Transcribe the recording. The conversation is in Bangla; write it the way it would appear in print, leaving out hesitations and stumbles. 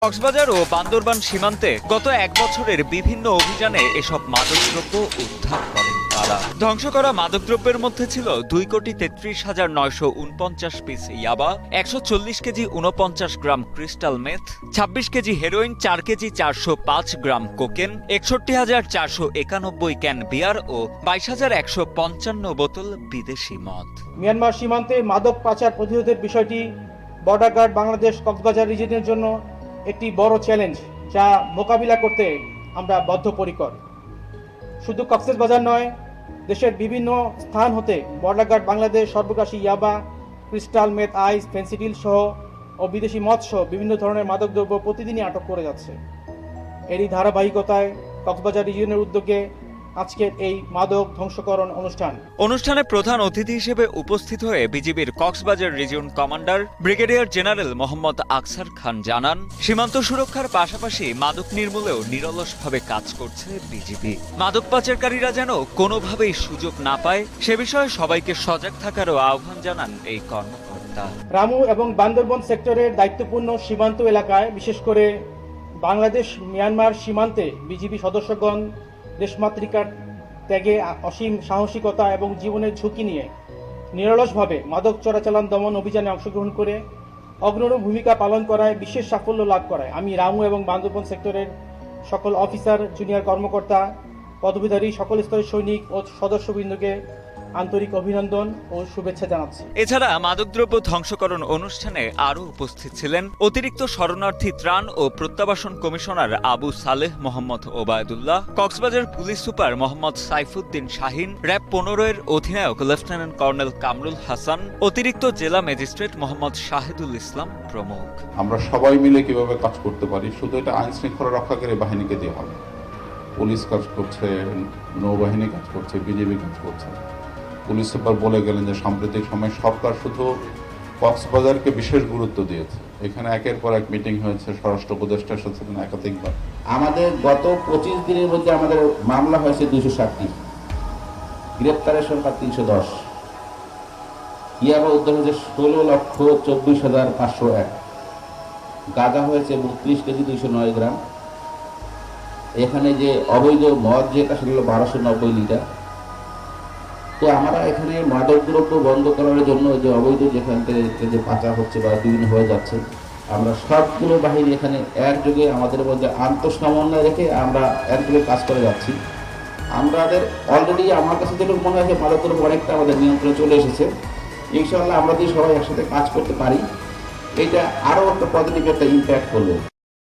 কক্সবাজার ও বান্দরবান সীমান্তে গত এক বছরের বিভিন্ন অভিযানে এসব মাদকদ্রব্য উদ্ধার করেন তারা। ধ্বংস করা মাদকদ্রব্যের মধ্যে ছিল 2,33,949 পিস ইয়াবা, 140 kg 49 gram crystal meth, 26 kg heroin, 4 kg 405 gram cocaine, 61,491 can beer ও 22,155 বোতল বিদেশি মদ। মিয়ানমার সীমান্তে মাদক পাচার প্রতিরোধের বিষয়টি বর্ডার গার্ড বাংলাদেশ কক্সবাজার রিজিয়নের জন্য একটি বড় চ্যালেঞ্জ, যা মোকাবিলা করতে আমরা বদ্ধপরিকর। শুধু কক্সবাজার নয়, দেশের বিভিন্ন স্থান হতে বর্ডার গার্ড বাংলাদেশ সর্বগ্রাসী ইয়াবা, ক্রিস্টাল মেথ, আইস, ফেন্সিডিল সহ ও বিদেশি মদ সহ বিভিন্ন ধরনের মাদকদ্রব্য প্রতিদিনই আটক করে যাচ্ছে। এরই ধারাবাহিকতায় কক্সবাজার রিজিয়নের উদ্যোগে আজকের এই মাদক ধ্বংসকরণ অনুষ্ঠানে প্রধান অতিথি হিসেবে উপস্থিত হয়ে বিজিবির Cox's Bazar region commander brigadier general Mohammad আকসার খান জানান, সীমান্ত সুরক্ষার পাশাপাশি মাদক নির্মূলেও নিরলসভাবে কাজ করছে বিজিবি। মাদক পাচারকারীরা যেন কোনোভাবেই সুযোগ না পায় সে বিষয়ে সবাইকে সজাগ থাকারও আহ্বান জানান এই কর্মকর্তা। রামু এবং বান্দরবন সেক্টরের দায়িত্বপূর্ণ সীমান্ত এলাকায়, বিশেষ করে বাংলাদেশ মিয়ানমার সীমান্তে বিজিবি সদস্যগণ দেশমাতৃকার ত্যাগে, অসীম সাহসিকতা এবং জীবনের ঝুঁকি নিয়ে নিরলসভাবে মাদক চোরাচালান দমন অভিযানে অংশগ্রহণ করে অগ্রণী ভূমিকা পালন করায় বিশেষ সাফল্য লাভ করায় আমি রামু এবং বান্দরবন সেক্টরের সকল অফিসার, জুনিয়র কর্মকর্তা, পদবীধারী সকল স্তরের সৈনিক ও সদস্যবৃন্দকে আন্তরিক অভিনন্দন ও শুভেচ্ছা জানাচ্ছি। এছাড়া মাদকদ্রব্য ধ্বংসকরণ অনুষ্ঠানে আরও উপস্থিত ছিলেন অতিরিক্ত শরণার্থী ত্রাণ ও প্রত্যাবাসন commissioner Abu Saleh Mohammad Obaidullah, Cox's Bazar police super Mohammad Saifuddin Shahin, RAB 15-এর অধিনায়ক লেফটেন্যান্ট কর্নেল কামরুল হাসান, অতিরিক্ত জেলা ম্যাজিস্ট্রেট মোহাম্মদ শাহিদুল ইসলাম প্রমুখ। আমরা সবাই মিলে কিভাবে কাজ করতে পারি, শুধু এটা আইন শৃঙ্খলা রক্ষাকারী বাহিনীকে দিয়ে হবে। পুলিশ কাজ করছে, নৌবাহিনী কাজ করছে, বিজিবি কাজ করছে। পুলিশ সুপার বলে গেলেন যে সাম্প্রতিক সময় সরকার শুধু কক্সবাজারকে বিশেষ গুরুত্ব দিয়েছে। এখানে একের পর এক মিটিং হয়েছে, স্বরাষ্ট্র উপদেষ্টার সাথে একাধিকবার। আমাদের গত 25 দিনের মধ্যে আমাদের মামলা হয়েছে 207টি, গ্রেপ্তারের সংখ্যা 310, ইয়াবা উদ্ধার হয়েছে 16,24,501, গাঁজা হয়েছে 32 কেজি 209 গ্রাম। এখানে যে অবৈধ মদ যেটা সেটা হলো 1290 লিটার। তো আমরা এখানে মাদক দ্রব্য বন্ধ করার জন্য যে অবৈধ যেখান থেকে যে পাচার হচ্ছে বা বিভিন্ন হয়ে যাচ্ছে, আমরা সবগুলো বাহিনী এখানে একযোগে আমাদের মধ্যে আন্তঃসমন্বয় রেখে আমরা একযোগে কাজ করে যাচ্ছি। আমাদের অলরেডি আমার কাছে যেটুকু মনে হয় মাদক দ্রব্য অনেকটা আমাদের নিয়ন্ত্রণে চলে এসেছে। ইনশাআল্লাহ আমরা যদি সবাই একসাথে কাজ করতে পারি, এটা আরও একটা পজিটিভ একটা ইম্প্যাক্ট করবে।